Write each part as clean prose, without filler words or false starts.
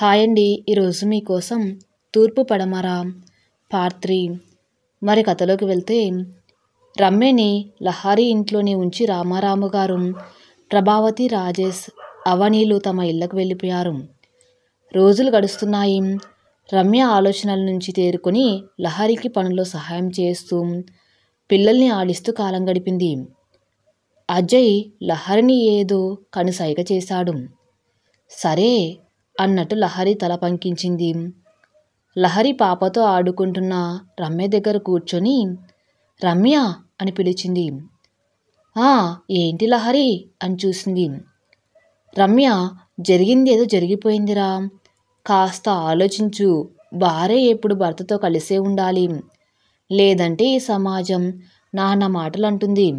Hi అండి. ఈరోజు మీకోసం 'తూర్పు పడమర' పార్ట్ 3. మరి కథలోకి వెళ్తే, రమ్యని లహరి ఇంట్లోనే ఉంచి రామారావు గారు, ప్రభావతి, రాజేష్, అవనీలు తమ ఇళ్లకు వెళ్ళిపోయారు. రోజులు గడుస్తున్నాయి. రమ్య ఆలోచనల నుంచి తేరుకొని లహరికి పనుల్లో సహాయం చేస్తూ, పిల్లల్ని ఆడిస్తూ కాలం గడిపింది. అజయ్ లహరిని ఏదో కనుసైగ చేశాడు. సరే అన్నట్టు లహరి తల పంకించింది. లహరి పాపతో ఆడుకుంటున్న రమ్య దగ్గర కూర్చొని రమ్య అని పిలిచింది. ఏంటి లహరి అని చూసింది. రమ్య, జరిగిందేదో జరిగిపోయిందిరా, కాస్త ఆలోచించు. భార్య ఎప్పుడు భర్తతో కలిసే ఉండాలి, లేదంటే ఈ సమాజం నాన్న మాటలు అంటుంది.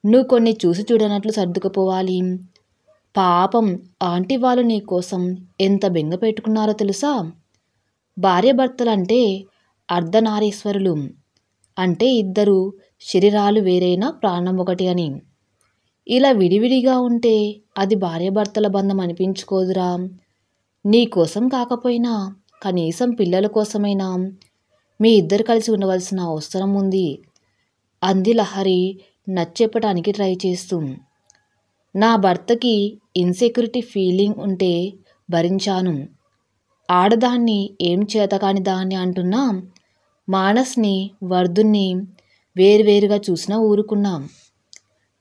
నువ్వు కొన్ని చూసి చూడనట్లు సర్దుకుపోవాలి. పాపం ఆంటీ వాళ్ళు నీ కోసం ఎంత బెంగ పెట్టుకున్నారో తెలుసా? భార్యాభర్తలంటే అర్ధనారీశ్వరులు, అంటే ఇద్దరు శరీరాలు వేరైనా ప్రాణం ఒకటి అని. ఇలా విడివిడిగా ఉంటే అది భార్యాభర్తల బంధం అనిపించుకోదురా. నీ కోసం కాకపోయినా కనీసం పిల్లల కోసమైనా మీ ఇద్దరు కలిసి ఉండవలసిన అవసరం ఉంది అంది లహరి నచ్చెప్పటానికి ట్రై చేస్తూ. నా భర్తకి ఇన్సెక్యూరిటీ ఫీలింగ్ ఉంటే భరించాను. ఆడదాన్ని ఏం చేతకాని దాన్ని అంటున్నా మానస్ని, వర్ధున్ని వేరువేరుగా చూసినా ఊరుకున్నాం.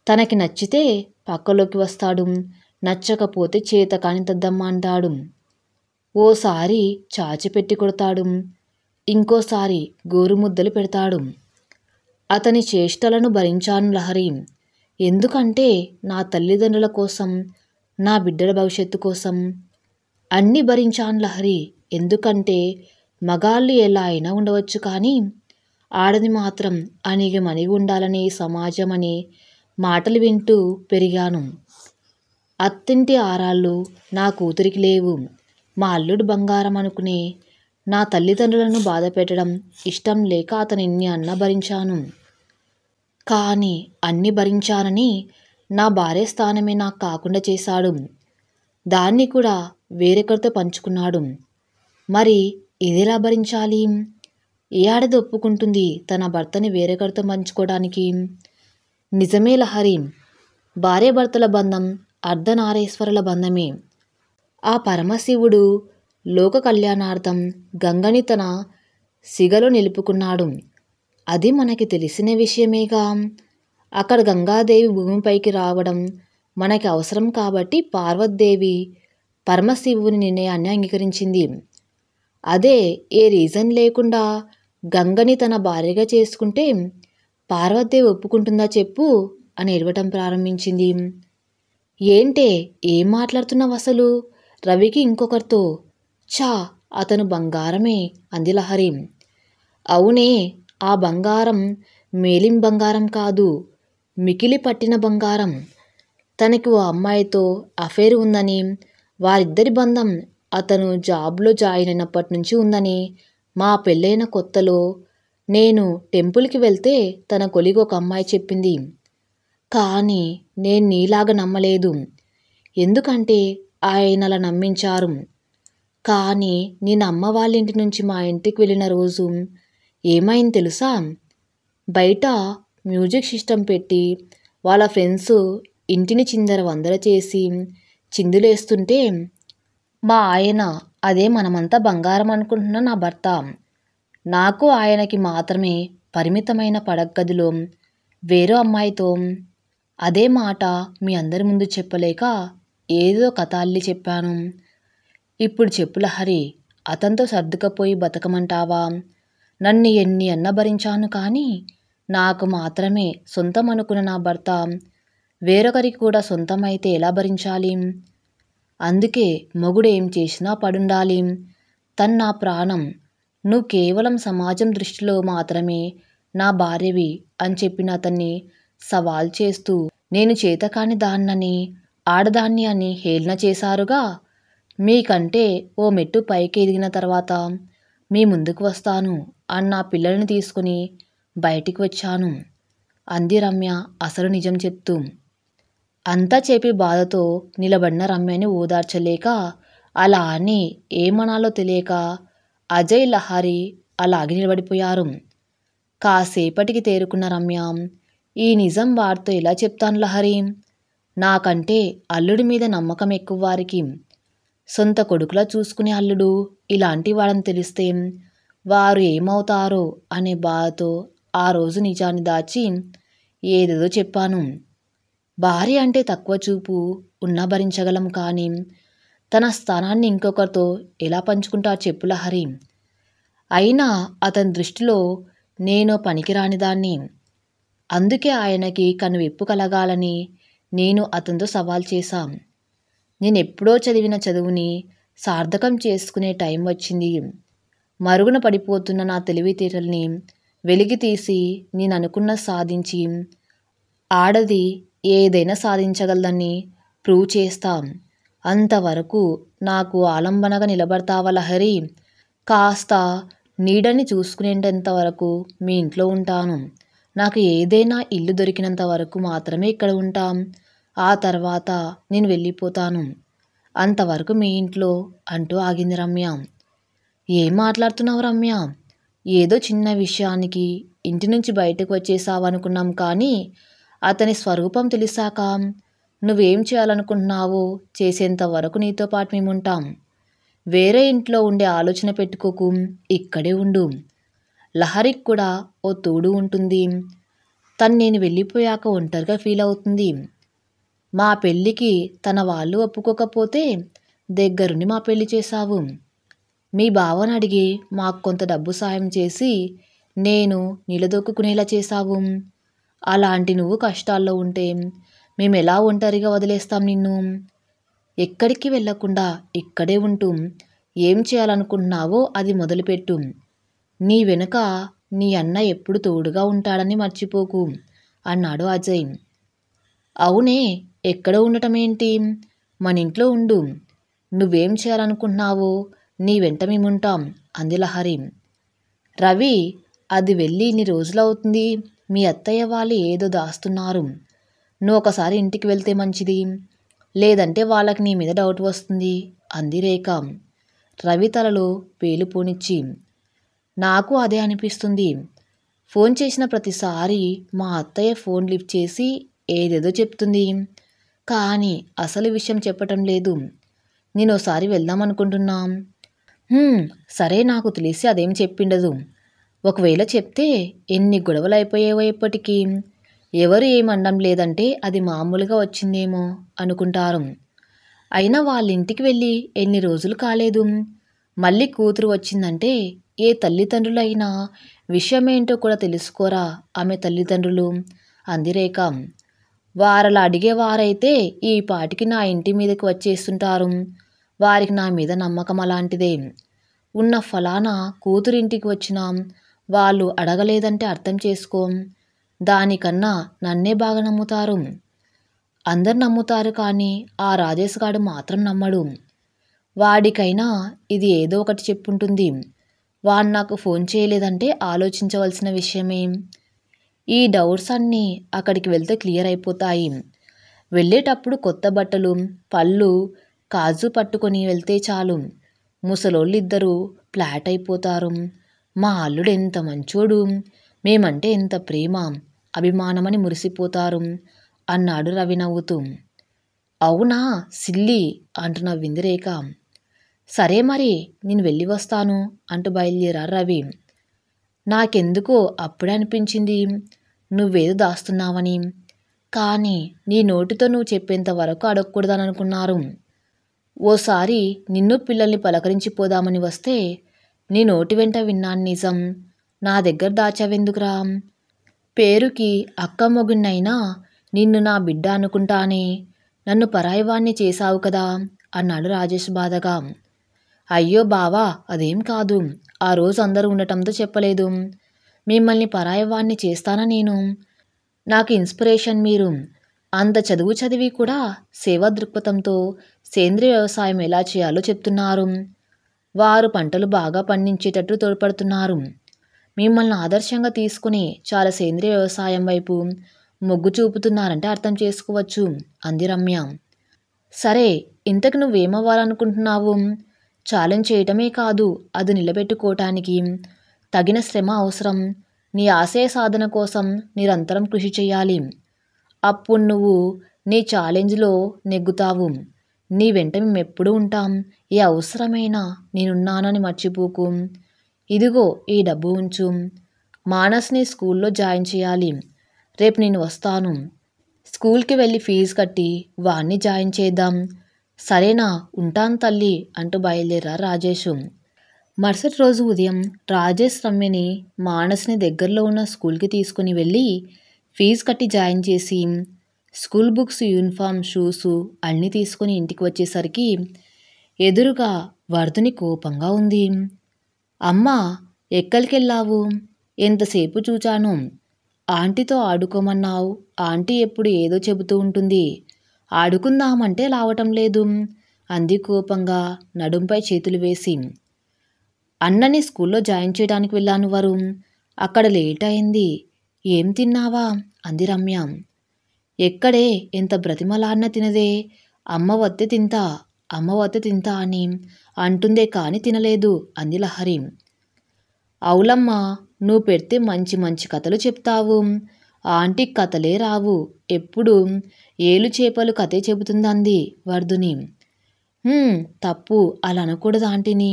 తనకి నచ్చితే పక్కలోకి వస్తాడు, నచ్చకపోతే చేతకాని దద్దమ్మ అంటాడు. ఓసారి చాచిపెట్టి కొడతాడు, ఇంకోసారి గోరుముద్దలు పెడతాడు. అతని చేష్టలను భరించాను లహరి. ఎందుకంటే నా తల్లిదండ్రుల కోసం, నా బిడ్డల భవిష్యత్తు కోసం. అన్నీ భరించాను లహరి. ఎందుకంటే మగాళ్ళు ఎలా అయినా ఉండవచ్చు, కానీ ఆడది మాత్రం అణిగి మణిగి ఉండాలనే సమాజం అనే మాటలు వింటూ పెరిగాను. అత్తింటి ఆరాళ్ళు నా కూతురికి లేవు. మా అల్లుడు బంగారం అనుకునే నా తల్లిదండ్రులను బాధ పెట్టడం ఇష్టం లేక అతను ఎన్ని అన్నా భరించాను. కానీ అన్ని భరించానని నా భార్య స్థానమే నాకు కాకుండా చేశాడు. దాన్ని కూడా వేరొకరితో పంచుకున్నాడు. మరి ఇదెలా భరించాలి? ఏ ఆడది ఒప్పుకుంటుంది తన భర్తని వేరొకరితో పంచుకోవడానికి? నిజమే లహరి, భార్యాభర్తల బంధం అర్ధనారీశ్వరుల బంధమే. ఆ పరమశివుడు లోక కళ్యాణార్థం గంగని తన సిగలో నిలుపుకున్నాడు. అది మనకి తెలిసిన విషయమేగా. అక్కడ గంగాదేవి భూమిపైకి రావడం మనకి అవసరం కాబట్టి పార్వతీదేవి పరమశివుని నిర్ణయాన్ని అంగీకరించింది. అదే ఏ రీజన్ లేకుండా గంగని తన భార్యగా చేసుకుంటే పార్వతీదేవి ఒప్పుకుంటుందా చెప్పు అని ఏడవటం ప్రారంభించింది. ఏంటే, ఏం మాట్లాడుతున్నావు అసలు? రవికి ఇంకొకరితో? అతను బంగారమే అంది లహరి. అవునే, ఆ బంగారం మేలిం బంగారం కాదు, మికిలి పట్టిన బంగారం. తనకి ఓ అమ్మాయితో అఫేర్ ఉందని, వారిద్దరి బంధం అతను జాబ్లో జాయిన్ అయినప్పటి నుంచి ఉందని మా పెళ్ళైన కొత్తలో నేను టెంపుల్కి వెళ్తే తన కొలిగి ఒక అమ్మాయి చెప్పింది. కానీ నేను నీలాగా నమ్మలేదు, ఎందుకంటే ఆయన అలా నమ్మించారు. కానీ నేను అమ్మ వాళ్ళ ఇంటి నుంచి మా ఇంటికి వెళ్ళిన రోజు ఏమైంది తెలుసా? బయట మ్యూజిక్ సిస్టమ్ పెట్టి వాళ్ళ ఫ్రెండ్స్ ఇంటిని చిందర వందర చేసి చిందులేస్తుంటే మా ఆయన, అదే మనమంతా బంగారం అనుకుంటున్న నా భర్త, నాకు ఆయనకి మాత్రమే పరిమితమైన పడగదిలో వేరే అమ్మాయితో. అదే మాట మీ అందరి ముందు చెప్పలేక ఏదో కథ అల్లి చెప్పాను. ఇప్పుడు చెప్పు లహరి, అతనితో సర్దుకపోయి బతకమంటావా? నన్ను ఎన్ని అన్న భరించాను, కానీ నాకు మాత్రమే సొంతం అనుకున్న నా భర్త వేరొకరికి కూడా సొంతం అయితే ఎలా భరించాలి? అందుకే మొగుడు ఏం చేసినా పడుండాలి. తను నా ప్రాణం. నువ్వు కేవలం సమాజం దృష్టిలో మాత్రమే నా భార్యవి అని చెప్పిన అతన్ని సవాల్ చేస్తూ నేను చేతకాని దాన్నని, ఆడదాన్ని అని హేళన చేశారుగా. మీకంటే ఓ మెట్టు పైకి ఎదిగిన తర్వాత మీ ముందుకు వస్తాను అన్న పిల్లల్ని తీసుకుని బయటికి వచ్చాను అంది రమ్య అసలు నిజం చెప్తూ. అంతా చెప్పి బాధతో నిలబడిన రమ్యని ఓదార్చలేక అలా అని ఏమనాలో తెలియక అజయ్, లహరి అలాగే నిలబడిపోయారు. కాసేపటికి తేరుకున్న రమ్య, ఈ నిజం వాడితో ఎలా చెప్తాను లహరి? నాకంటే అల్లుడి మీద నమ్మకం ఎక్కువ వారికి. సొంత కొడుకులా చూసుకునే అల్లుడు ఇలాంటి వాడని తెలిస్తే వారు ఏమవుతారో అనే బాధతో ఆ రోజు నిజాన్ని దాచి ఏదేదో చెప్పాను. భార్య అంటే తక్కువ చూపు ఉన్నా భరించగలం, కానీ తన స్థానాన్ని ఇంకొకరితో ఎలా పంచుకుంటారు చెప్పు లహరి? అయినా అతని దృష్టిలో నేను పనికిరాని దాన్ని. అందుకే ఆయనకి కనువిప్పు కలగాలని నేను అతనితో సవాల్ చేశాం. నేనెప్పుడో చదివిన చదువుని సార్థకం చేసుకునే టైం వచ్చింది. మరుగున పడిపోతున్న నా తెలివితేటల్ని వెలికి తీసి నేను అనుకున్న సాధించి, ఆడది ఏదైనా సాధించగలదని ప్రూవ్ చేస్తాం. అంతవరకు నాకు ఆలంబనగా నిలబడతావా లహరి? కాస్త నీడని చూసుకునేంత వరకు మీ ఇంట్లో ఉంటాను. నాకు ఏదైనా ఇల్లు దొరికినంత వరకు మాత్రమే ఇక్కడ ఉంటాం. ఆ తర్వాత నేను వెళ్ళిపోతాను. అంతవరకు మీ ఇంట్లో అంటూ ఆగింది రమ్య. ఏం మాట్లాడుతున్నావు రమ్య? ఏదో చిన్న విషయానికి ఇంటి నుంచి బయటకు వచ్చేసావనుకున్నాం, కానీ అతని స్వరూపం తెలిసాక నువ్వేం చేయాలనుకుంటున్నావో చేసేంత వరకు నీతో పాటు మేముంటాం. వేరే ఇంట్లో ఉండే ఆలోచన పెట్టుకోకు, ఇక్కడే ఉండు. లహరికి కూడా ఓ తోడు ఉంటుంది. తను నేను వెళ్ళిపోయాక ఒంటరిగా ఫీల్ అవుతుంది. మా పెళ్ళికి తన వాళ్ళు ఒప్పుకోకపోతే దగ్గరుండి మా పెళ్లి చేశావు. మీ బావని అడిగి మాకు కొంత డబ్బు సాయం చేసి నేను నిలదొక్కునేలా చేశావు. అలాంటి నువ్వు కష్టాల్లో ఉంటే మేమెలా ఒంటరిగా వదిలేస్తాం నిన్ను? ఎక్కడికి వెళ్లకుండా ఇక్కడే ఉంటూ ఏం చేయాలనుకుంటున్నావో అది మొదలుపెట్టు. నీ వెనుక నీ అన్న ఎప్పుడు తోడుగా ఉంటాడని మర్చిపోకు అన్నాడు అజయ్. అవునే, ఎక్కడ ఉండటమేంటి? మన ఇంట్లో ఉండు. నువ్వేం చేయాలనుకుంటున్నావో నీ వెంట మేముంటాం అంది లహరి. రవి, అది వెళ్ళి ఇన్ని రోజులవుతుంది. మీ అత్తయ్య వాళ్ళు ఏదో దాస్తున్నారు. నువ్వు ఒకసారి ఇంటికి వెళ్తే మంచిది. లేదంటే వాళ్ళకి నీ మీద డౌట్ వస్తుంది అంది రేఖ రవి తలలో వేలు పోనిచ్చి. నాకు అదే అనిపిస్తుంది. ఫోన్ చేసిన ప్రతిసారి మా అత్తయ్య ఫోన్ లిఫ్ట్ చేసి ఏదేదో చెప్తుంది, కానీ అసలు విషయం చెప్పటం లేదు. నేను ఒకసారి వెళ్దామనుకుంటున్నాం. సరే, నాకు తెలిసి అదేం చెప్పిండదు. ఒకవేళ చెప్తే ఎన్ని గొడవలు అయిపోయేవో ఇప్పటికీ. ఎవరు ఏమనడం లేదంటే అది మామూలుగా వచ్చిందేమో అనుకుంటారు. అయినా వాళ్ళ ఇంటికి వెళ్ళి ఎన్ని రోజులు కాలేదు. మళ్ళీ కూతురు వచ్చిందంటే ఏ తల్లిదండ్రులైనా విషయమేంటో కూడా తెలుసుకోరా ఆమె తల్లిదండ్రులు అంది రేఖ. వారలా అడిగేవారైతే ఈ పాటికి నా ఇంటి మీదకి వచ్చేస్తుంటారు. వారికి నా మీద నమ్మకం అలాంటిదే. ఉన్న ఫలానా కూతురింటికి వచ్చినా వాళ్ళు అడగలేదంటే అర్థం చేసుకో. దానికన్నా నన్నే బాగా నమ్ముతారు. అందరు నమ్ముతారు, కానీ ఆ రాజేష్ గాడు మాత్రం నమ్మడు. వాడికైనా ఇది ఏదో ఒకటి చెప్పుంటుంది. వాడు నాకు ఫోన్ చేయలేదంటే ఆలోచించవలసిన విషయమే. ఈ డౌట్స్ అన్నీ అక్కడికి వెళ్తే క్లియర్ అయిపోతాయి. వెళ్ళేటప్పుడు కొత్త బట్టలు, పళ్ళు, కాజు పట్టుకొని వెళ్తే చాలు. ముసలోళ్ళిద్దరూ ఫ్లాట్ అయిపోతారు. మా అల్లుడు ఎంత మంచోడు, మేమంటే ఎంత ప్రేమ, అభిమానమని మురిసిపోతారు అన్నాడు రవి నవ్వుతూ. అవునా సిల్లి అంటూ నవ్వింది రేఖ. సరే మరి, నేను వెళ్ళి వస్తాను అంటూ బయలుదేరారు రవి. నాకెందుకో అప్పుడే అనిపించింది నువ్వేదో దాస్తున్నావని. కానీ నీ నోటితో నువ్వు చెప్పేంత వరకు అడగకూడదని అనుకున్నారు. ఓసారి నిన్ను పిల్లల్ని పలకరించిపోదామని వస్తే నీ నోటి వెంట విన్నాను నిజం. నా దగ్గర దాచావెందుకురా? పేరుకి అక్క మొగున్నైనా నిన్ను నా బిడ్డ అనుకుంటానే. నన్ను పరాయివాణ్ణి చేశావు కదా అన్నాడు రాజేష్ బాధగా. అయ్యో బావా, అదేం కాదు. ఆ రోజు అందరూ ఉండటంతో చెప్పలేదు. మిమ్మల్ని పరాయివాణ్ణి చేస్తానా నేను? నాకు ఇన్స్పిరేషన్ మీరు. అంత చదువు చదివి కూడా సేవా దృక్పథంతో సేంద్రియ వ్యవసాయం ఎలా చేయాలో చెప్తున్నారు. వారు పంటలు బాగా పండించేటట్టు తోడ్పడుతున్నారు. మిమ్మల్ని ఆదర్శంగా తీసుకుని చాలా సేంద్రియ వ్యవసాయం వైపు మొగ్గు చూపుతున్నారంటే అర్థం చేసుకోవచ్చు అంది రమ్య. సరే, ఇంతకు నువ్వేమవ్వాలనుకుంటున్నావు? ఛాలెంజ్ చేయటమే కాదు, అది నిలబెట్టుకోవటానికి తగిన శ్రమ అవసరం. నీ ఆశయ సాధన కోసం నిరంతరం కృషి చేయాలి. అప్పుడు నువ్వు నీ ఛాలెంజ్లో నెగ్గుతావు. నీ వెంట మేమెప్పుడూ ఉంటాం. ఏ అవసరమైనా నేనున్నానని మర్చిపోకు. ఇదిగో ఈ డబ్బు ఉంచు. మానస్ని స్కూల్లో జాయిన్ చేయాలి. రేపు నేను వస్తాను. స్కూల్కి వెళ్ళి ఫీజు కట్టి వాణ్ణి జాయిన్ చేద్దాం. సరేనా? ఉంటాను తల్లి అంటూ బయలుదేరారు రాజేషు. మరుసటి రోజు ఉదయం రాజేష్ రమ్యని మానస్ని దగ్గరలో ఉన్న స్కూల్కి తీసుకుని వెళ్ళి ఫీజు కట్టి జాయిన్ చేసి స్కూల్ బుక్స్, యూనిఫామ్, షూసు అన్నీ తీసుకుని ఇంటికి వచ్చేసరికి ఎదురుగా వర్ధని కోపంగా ఉంది. అమ్మా, ఎక్కడికెళ్ళావు? ఎంతసేపు చూచాను. ఆంటీతో ఆడుకోమన్నావు. ఆంటీ ఎప్పుడు ఏదో చెబుతూ ఉంటుంది. ఆడుకుందామంటే రావటం లేదు అంది కోపంగా నడుంపై చేతులు వేసి. అన్నని స్కూల్లో జాయిన్ చేయడానికి వెళ్ళాను వరుణ్. అక్కడ లేట్ అయింది. ఏం తిన్నావా అంది రమ్య. ఎక్కడే, ఎంత బ్రతిమలాడినా తినదే. అమ్మ వత్తే తింటా, అమ్మ వత్తే తింటా అని అంటుందే కానీ తినలేదు అంది లహరి. అవులమ్మా, నువ్వు పెడితే మంచి మంచి కథలు చెప్తావు. ఆంటీ కథలే రావు, ఎప్పుడు ఏలు చేపలు కథే చెబుతుందంది వర్ధుని. తప్పు, అలా అనకూడదు ఆంటీని.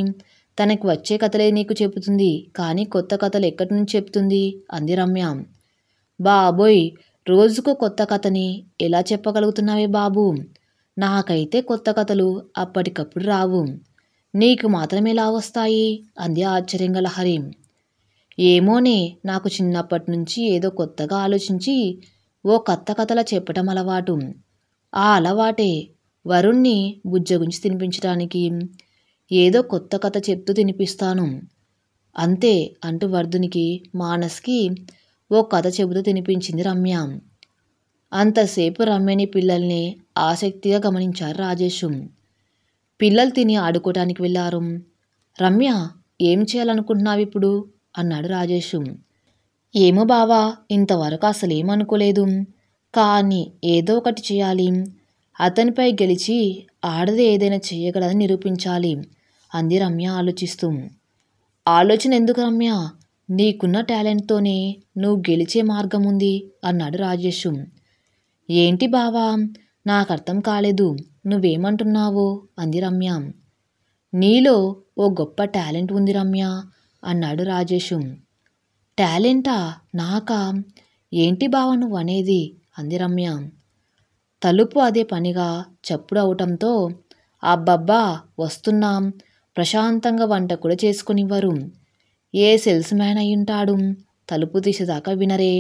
తనకి వచ్చే కథలే నీకు చెబుతుంది, కానీ కొత్త కథలు ఎక్కడి నుంచి చెప్తుంది అంది రమ్య. బాబోయ్, రోజుకో కొత్త కథని ఎలా చెప్పగలుగుతున్నావే బాబు? నాకైతే కొత్త కథలు అప్పటికప్పుడు రావు. నీకు మాత్రం ఎలా వస్తాయి అంది ఆశ్చర్యంగా లహరి. ఏమోనే, నాకు చిన్నప్పటి నుంచి ఏదో కొత్తగా ఆలోచించి ఓ కొత్త కథలా చెప్పటం అలవాటు. ఆ అలవాటే వరుణ్ణి బుజ్జగుంచి తినిపించడానికి ఏదో కొత్త కథ చెప్తూ తినిపిస్తాను అంతే అంటూ వర్ధునికి, మానస్కి ఓ కథ చెబుతూ తినిపించింది రమ్య. అంతసేపు రమ్యని, పిల్లల్ని ఆసక్తిగా గమనించారు రాజేషు. పిల్లలు తిని ఆడుకోవటానికి వెళ్ళారు. రమ్య, ఏం చేయాలనుకుంటున్నావు ఇప్పుడు అన్నాడు రాజేషు. ఏమో బావా, ఇంతవరకు అసలేమనుకోలేదు, కానీ ఏదో ఒకటి చేయాలి. అతనిపై గెలిచి ఆడది ఏదైనా చేయగలదని నిరూపించాలి అంది రమ్య ఆలోచిస్తూ. ఆలోచన ఎందుకు రమ్య? నీకున్న టాలెంట్తోనే నువ్వు గెలిచే మార్గం ఉంది అన్నాడు రాజేషు. ఏంటి బావా, నాకు అర్థం కాలేదు. నువ్వేమంటున్నావో అంది రమ్య. నీలో ఓ గొప్ప టాలెంట్ ఉంది రమ్య అన్నాడు రాజేషు. టాలెంటా? నాకా? ఏంటి బావ నువ్వు అనేది అంది రమ్య. తలుపు అదే పనిగా చప్పుడు అవటంతో అబ్బబ్బా వస్తున్నాం, ప్రశాంతంగా వంట కూడా చేసుకునివ్వరు. ఏ సేల్స్ మ్యాన్ అయ్యుంటాడు, తలుపు తీసేదాకా వినరే,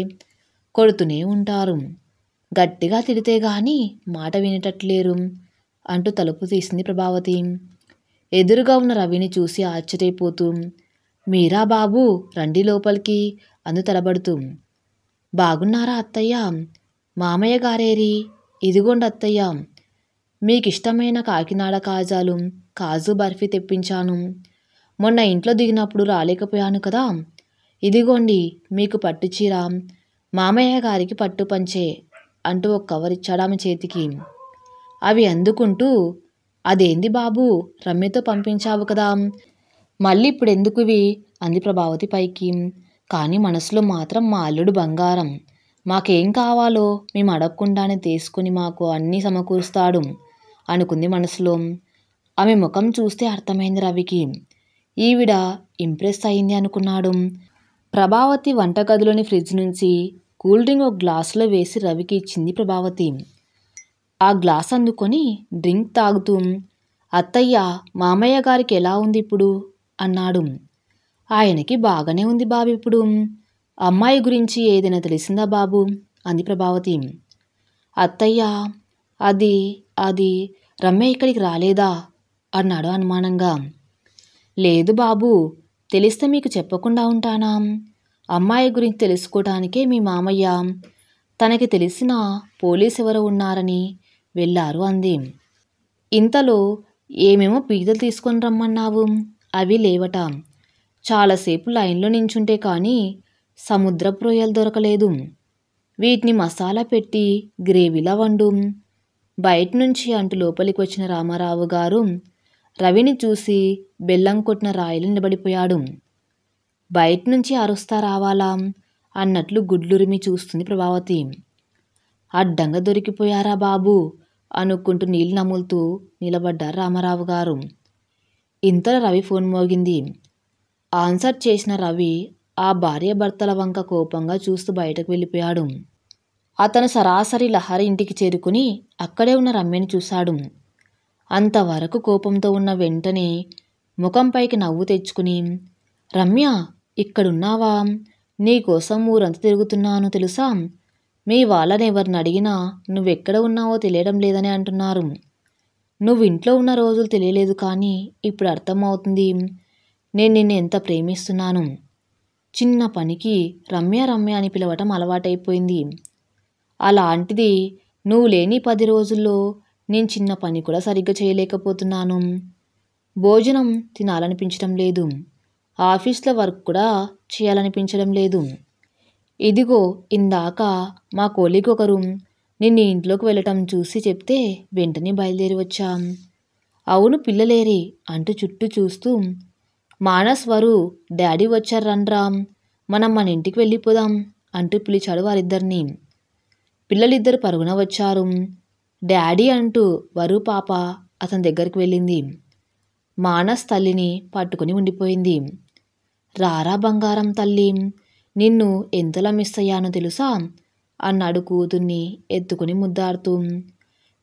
కొడుతూనే ఉంటారు. గట్టిగా తిడితే గాని మాట వినేటట్లేరు అంటూ తలుపు తీసింది ప్రభావతి. ఎదురుగా ఉన్న రవిని చూసి ఆశ్చర్యపోతూ, మీరా బాబు, రండి లోపలికి అందు తలబడుతూ. బాగున్నారా అత్తయ్య? మామయ్య గారేరి? ఇదిగోండి అత్తయ్య, మీకిష్టమైన కాకినాడ కాజాలు, కాజు బర్ఫీ తెప్పించాను. మొన్న ఇంట్లో దిగినప్పుడు రాలేకపోయాను కదా. ఇదిగోండి మీకు పట్టుచీర, మామయ్య గారికి పట్టు పంచే అంటూ ఒక కవర్ ఇచ్చాడు ఆమె చేతికి. అవి అందుకుంటూ, అదేంది బాబు, రమ్యతో పంపించావు కదా, మళ్ళీ ఇప్పుడు ఎందుకువి అంది ప్రభావతి పైకి. కానీ మనసులో మాత్రం మా అల్లుడు బంగారం, మాకేం కావాలో మేము అడగకుండానే తీసుకుని మాకు అన్నీ సమకూరుస్తాడు అనుకుంది మనసులో. ఆమె ముఖం చూస్తే అర్థమైంది రవికి. ఈవిడ ఇంప్రెస్ అయింది అనుకున్నాడు. ప్రభావతి వంటగదిలోని ఫ్రిడ్జ్ నుంచి కూల్ డ్రింక్ ఒక గ్లాసులో వేసి రవికి ఇచ్చింది ప్రభావతి. ఆ గ్లాస్ అందుకొని డ్రింక్ తాగుతూ, అత్తయ్య, మామయ్య గారికి ఎలా ఉంది ఇప్పుడు అన్నాడు. ఆయనకి బాగానే ఉంది బాబు ఇప్పుడు. అమ్మాయి గురించి ఏదైనా తెలిసిందా బాబు అంది ప్రభావతి. అత్తయ్య, అది అది రమ్య ఇక్కడికి రాలేదా అన్నాడు అనుమానంగా. లేదు బాబు, తెలిస్తే మీకు చెప్పకుండా ఉంటానా? అమ్మాయి గురించి తెలుసుకోవటానికే మీ మామయ్య తనకి తెలిసిన పోలీసు ఎవరో ఉన్నారని వెళ్ళారు అంది. ఇంతలో ఏమేమో పీతలు తీసుకొని రమ్మన్నావు, అవి లేవట. చాలాసేపు లైన్లో నించుంటే కానీ సముద్రపు రొయ్యలు దొరకలేదు. వీటిని మసాలా పెట్టి గ్రేవీలా వండు. బయట నుంచి అంటూ లోపలికి వచ్చిన రామారావు గారు రవిని చూసి బెల్లం కొట్టిన రాయిలు నిలబడిపోయాడు. బయట నుంచి అరుస్తా రావాలా అన్నట్లు గుడ్లురిమి చూస్తుంది ప్రభావతి. అడ్డంగా దొరికిపోయారా బాబు అనుకుంటూ నీళ్ళు నములుతూ నిలబడ్డారు రామారావు గారు. ఇంతలో రవి ఫోన్ మోగింది. ఆన్సర్ చేసిన రవి ఆ భార్యాభర్తల వంక కోపంగా చూస్తూ బయటకు వెళ్ళిపోయాడు. అతను సరాసరి లహరి ఇంటికి చేరుకుని అక్కడే ఉన్న రమ్యని చూశాడు. అంతవరకు కోపంతో ఉన్న వెంటనే ముఖంపైకి నవ్వు తెచ్చుకుని, రమ్య ఇక్కడున్నావా? నీకోసం ఊరంతా తిరుగుతున్నాను తెలుసా? మీ వాళ్ళని ఎవరిని అడిగినా నువ్వెక్కడ ఉన్నావో తెలియడం లేదని అంటున్నారు. నువ్వు ఇంట్లో ఉన్న రోజులు తెలియలేదు, కానీ ఇప్పుడు అర్థమవుతుంది నేను నిన్ను ఎంత ప్రేమిస్తున్నాను. చిన్న పనికి రమ్య రమ్య అని పిలవటం అలవాటైపోయింది. అలాంటిది నువ్వు లేని 10 రోజుల్లో నేను చిన్న పని కూడా సరిగ్గా చేయలేకపోతున్నాను. భోజనం తినాలనిపించడం లేదు. ఆఫీస్లో వర్క్ కూడా చేయాలనిపించడం లేదు. ఇదిగో ఇందాక మా కొలీగ్ ఒకరు నిన్ను ఇంట్లోకి వెళ్ళటం చూసి చెప్తే వెంటనే బయలుదేరి వచ్చాం. అవును పిల్లలేరి అంటూ చుట్టూ చూస్తూ, మానస్ వరు డాడీ వచ్చారన్రా, మనం మన ఇంటికి వెళ్ళిపోదాం అంటూ పిలిచాడు వారిద్దరిని. పిల్లలిద్దరు పరుగున వచ్చారు. డాడీ అంటూ వరు పాప అతని దగ్గరికి వెళ్ళింది. మానస్ తల్లిని పట్టుకుని ఉండిపోయింది. రారా బంగారం తల్లి, నిన్ను ఎంతలా మిస్ అయ్యానో తెలుసా అన్నాడు కూతుర్ని ఎత్తుకుని ముద్దాడుతూ.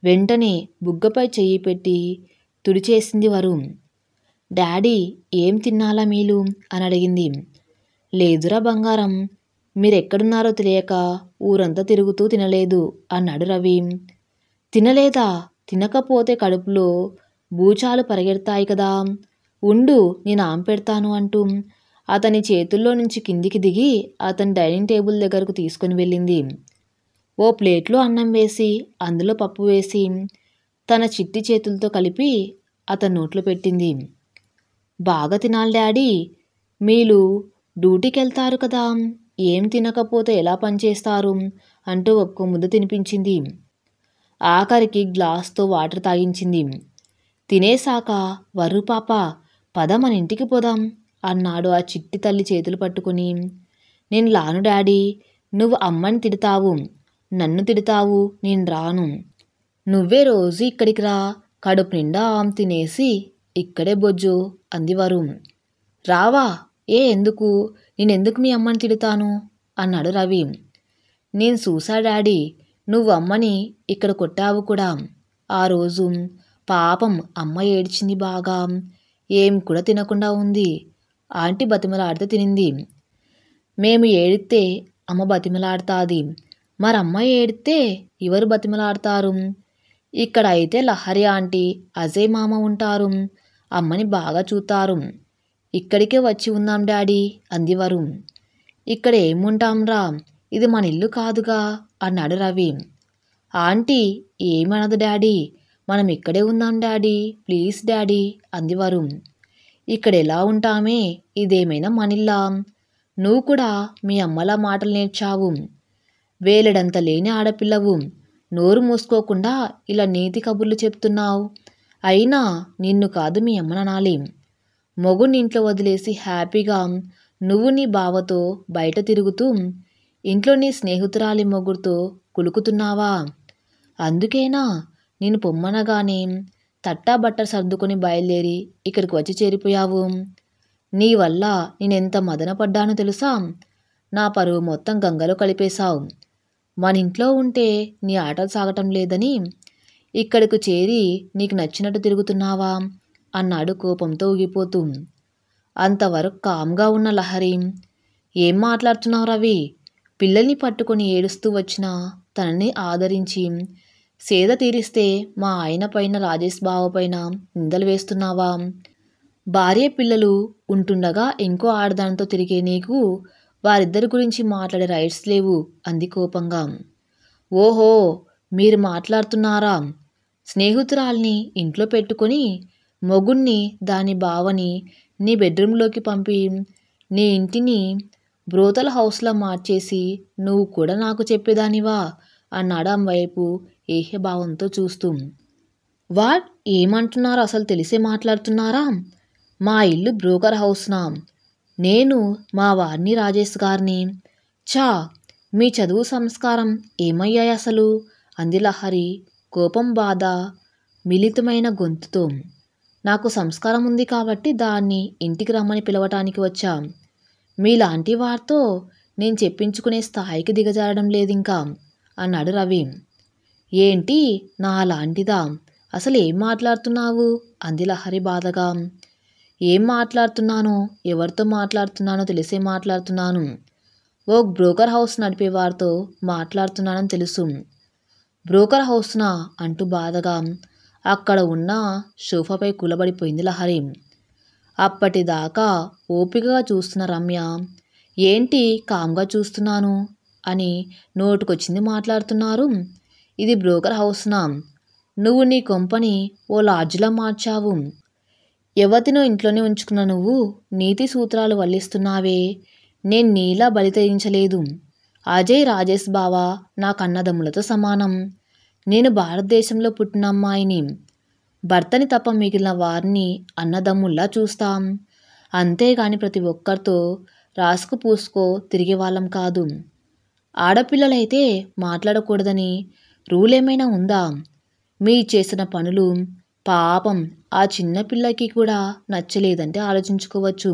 వెంటనే బుగ్గపై చెయ్యి పెట్టి తుడిచేసింది వరు. డాడీ ఏం తిన్నాలా మీలు అని అడిగింది. లేదురా బంగారం, మీరెక్కడున్నారో తెలియక ఊరంతా తిరుగుతూ తినలేదు అన్నాడు రవి. తినలేదా? తినకపోతే కడుపులో బూచాలు పరిగెడతాయి కదా, ఉండు నేను ఆమె పెడతాను అంటూ అతని చేతుల్లో నుంచి కిందికి దిగి అతని డైనింగ్ టేబుల్ దగ్గరకు తీసుకుని వెళ్ళింది. ఓ ప్లేట్లో అన్నం వేసి అందులో పప్పు వేసి తన చిట్టి చేతులతో కలిపి అతని నోట్లో పెట్టింది. బాగా తినాలి డాడీ, మీరు డ్యూటీకి వెళ్తారు కదా, ఏం తినకపోతే ఎలా పనిచేస్తారు అంటూ ఒక్కో ముద్ద తినిపించింది. ఆఖరికి గ్లాస్తో వాటర్ తాగించింది. తినేశాక వర్రు పాప పద మన ఇంటికి పోదాం అన్నాడు ఆ చిట్టి తల్లి చేతులు పట్టుకుని. నేను రాను డాడీ, నువ్వు అమ్మని తిడతావు, నన్ను తిడతావు, నేను రాను. నువ్వే రోజు ఇక్కడికి రా, కడుపు నిండా ఆమె తినేసి ఇక్కడే బొజ్జు అంది వరు. రావా? ఎందుకు? నేనెందుకు మీ అమ్మని తిడతాను అన్నాడు రవి. నేను చూసా డాడీ, నువ్వు అమ్మని ఇక్కడ కొట్టావు కూడా. ఆ రోజు పాపం అమ్మ ఏడ్చింది బాగా, ఏం కూడా తినకుండా ఉంది. ఆంటీ బతిమలాడితే తినింది. మేము ఏడితే అమ్మ బతిమలాడుతుంది, మరమ్మ ఏడితే ఎవరు బతిమలాడతారు? ఇక్కడ అయితే లహరి ఆంటీ అజయ్ మామ ఉంటారు, అమ్మని బాగా చూతారు. ఇక్కడికే వచ్చి ఉందాం డాడీ అంది వరు. ఇక్కడ ఏముంటాంరా, ఇది మన ఇల్లు కాదుగా అన్నాడు రవి. ఆంటీ ఏమనదు డాడీ, మనం ఇక్కడే ఉందాం డాడీ, ప్లీజ్ డాడీ అంది వరు. ఇక్కడ ఎలా ఉంటామే, ఇదేమైనా మనిల్లా? నువ్వు కూడా మీ అమ్మలా మాటలు నేర్చావు. వేలెడంత లేని ఆడపిల్లవు, నోరు మూసుకోకుండా ఇలా నీతి కబుర్లు చెప్తున్నావు. అయినా నిన్ను కాదు మీ అమ్మననాలి. మొగుడిని ఇంట్లో వదిలేసి హ్యాపీగా నువ్వు నీ బావతో బయట తిరుగుతూ ఇంట్లో నీ స్నేహితురాలి మొగుడుతో కులుకుతున్నావా? అందుకేనా నేను పొమ్మనగానే తట్టా బట్ట సర్దుకొని బయలుదేరి ఇక్కడికి వచ్చి చేరిపోయావు? నీ వల్ల నేనెంత మదనపడ్డానో తెలుసా? నా పరువు మొత్తం గంగలో కలిపేశావు. మన ఇంట్లో ఉంటే నీ ఆటలు సాగటం లేదని ఇక్కడికి చేరి నీకు నచ్చినట్టు తిరుగుతున్నావా అన్నాడు కోపంతో ఊగిపోతూ. అంతవరకు కామ్గా ఉన్న లహరి, ఏం మాట్లాడుతున్నావు రవి? పిల్లల్ని పట్టుకొని ఏడుస్తూ వచ్చిన తనని ఆదరించి సేద తీరిస్తే మా ఆయన పైన రాజేష్ బావ పైన నిందలు వేస్తున్నావా? భార్య పిల్లలు ఉంటుండగా ఇంకో ఆడదానితో తిరిగే నీకు వారిద్దరి గురించి మాట్లాడే రైట్స్ లేవు అంది కోపంగా. ఓహో, మీరు మాట్లాడుతున్నారా? స్నేహితురాల్ని ఇంట్లో పెట్టుకొని మొగుణ్ణి దాని బావని నీ బెడ్రూమ్లోకి పంపి నీ ఇంటిని బ్రోతల్ హౌస్లా మార్చేసి నువ్వు కూడా నాకు చెప్పేదానివా అన్నాడు ఆమె వైపు ఏహ్యభావంతో చూస్తూ. వాట్ ఏమంటున్నారో అసలు తెలిసే మాట్లాడుతున్నారా? మా ఇల్లు బ్రోకర్ హౌస్నా? నేను మా వారిని రాజేష్ గారిని. ఛా! మీ చదువు సంస్కారం ఏమయ్యాయి అసలు? అంది లహరి కోపం బాధ మిళితమైన గొంతుతో. నాకు సంస్కారం ఉంది కాబట్టి దాన్ని ఇంటికి రమ్మని పిలవటానికి వచ్చా. మీలాంటి వారితో నేను చెప్పించుకునే స్థాయికి దిగజారడం లేదింకా అన్నాడు రవి. ఏంటి నా లాంటిదా? అసలు ఏం మాట్లాడుతున్నావు? అంది లహరి బాధగా. ఏం మాట్లాడుతున్నానో ఎవరితో మాట్లాడుతున్నానో తెలిసే మాట్లాడుతున్నాను. ఓ బ్రోకర్ హౌస్ నడిపేవారితో మాట్లాడుతున్నానని తెలుసు. బ్రోకర్ హౌస్నా అంటూ బాధగా అక్కడ ఉన్న సోఫాపై కూలబడిపోయింది లహరి. అప్పటిదాకా ఓపికగా చూస్తున్న రమ్య ఏంటి కామ్గా చూస్తున్నాను అని నోటుకొచ్చింది మాట్లాడుతున్నారు. ఇది బ్రోకర్ హౌస్నా? నువ్వు నీ కొంపని ఓ లాడ్జ్లా మార్చావు. యువతినో ఇంట్లోనే ఉంచుకున్న నువ్వు నీతి సూత్రాలు వల్లిస్తున్నావే. నేను నీలా బలి తెగించలేదు. అజయ్ రాజేష్ బావ నా కన్నదమ్ములతో సమానం. నేను భారతదేశంలో పుట్టిన అమ్మాయిని. భర్తని తప్ప మిగిలిన వారిని అన్నదమ్ముల్లా చూస్తాం. అంతేగాని ప్రతి ఒక్కరితో రాసుకు పూసుకో తిరిగే వాళ్ళం కాదు. ఆడపిల్లలైతే మాట్లాడకూడదని రూల్ ఏమైనా ఉందా? మీ చేసిన పనులు పాపం ఆ చిన్నపిల్లకి కూడా నచ్చలేదంటే ఆలోచించుకోవచ్చు.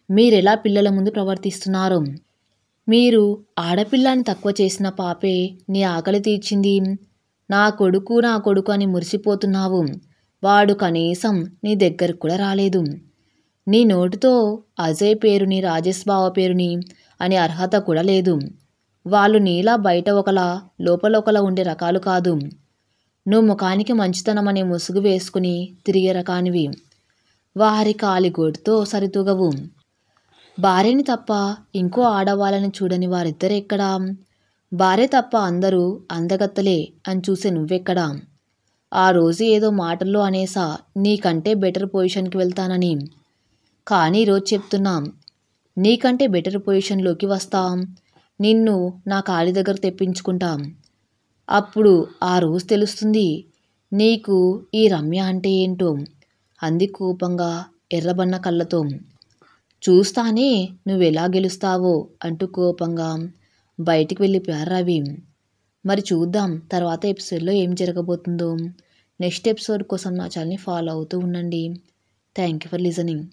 మీరెలా పిల్లల ముందు ప్రవర్తిస్తున్నారో. మీరు ఆడపిల్లని తక్కువ చేసిన పాపే నీ ఆకలి తీర్చింది. నా కొడుకు అని మురిసిపోతున్నావు. వాడు కనీసం నీ దగ్గరకు కూడా రాలేదు. నీ నోటితో అజయ్ పేరుని రాజేష్ బావ పేరుని అనే అర్హత కూడా లేదు. వాళ్ళు నీలా బయట ఒకలా లోపల ఒకలా ఉండే రకాలు కాదు. నువ్వు ముఖానికి మంచితనం అనే ముసుగు వేసుకుని తిరిగే రకానివి. వారి కాలిగోటితో సరితూగవు. భార్యని తప్ప ఇంకో ఆడవాళ్ళని చూడని వారిద్దరెక్కడా? భార్య తప్ప అందరూ అందగత్తలే అని చూసే నువ్వెక్కడా? ఆ రోజు ఏదో మాటల్లో అనేసా నీకంటే బెటర్ పొజిషన్కి వెళ్తానని. కానీ ఈరోజు చెప్తున్నాం నీకంటే బెటర్ పొజిషన్లోకి వస్తాం. నిన్ను నా కాలి దగ్గర తెప్పించుకుంటాం. అప్పుడు ఆ రోజు తెలుస్తుంది నీకు ఈ రమ్య అంటే ఏంటో అంది కోపంగా ఎర్రబన్న కళ్ళతో. చూస్తానే నువ్వెలా గెలుస్తావో అంటూ కోపంగా బయటికి వెళ్ళిపోయారు రవి. మరి చూద్దాం తర్వాత ఎపిసోడ్లో ఏం జరగబోతుందో. నెక్స్ట్ ఎపిసోడ్ కోసం నా ఛానల్ని ఫాలో అవుతూ ఉండండి. Thank you for listening.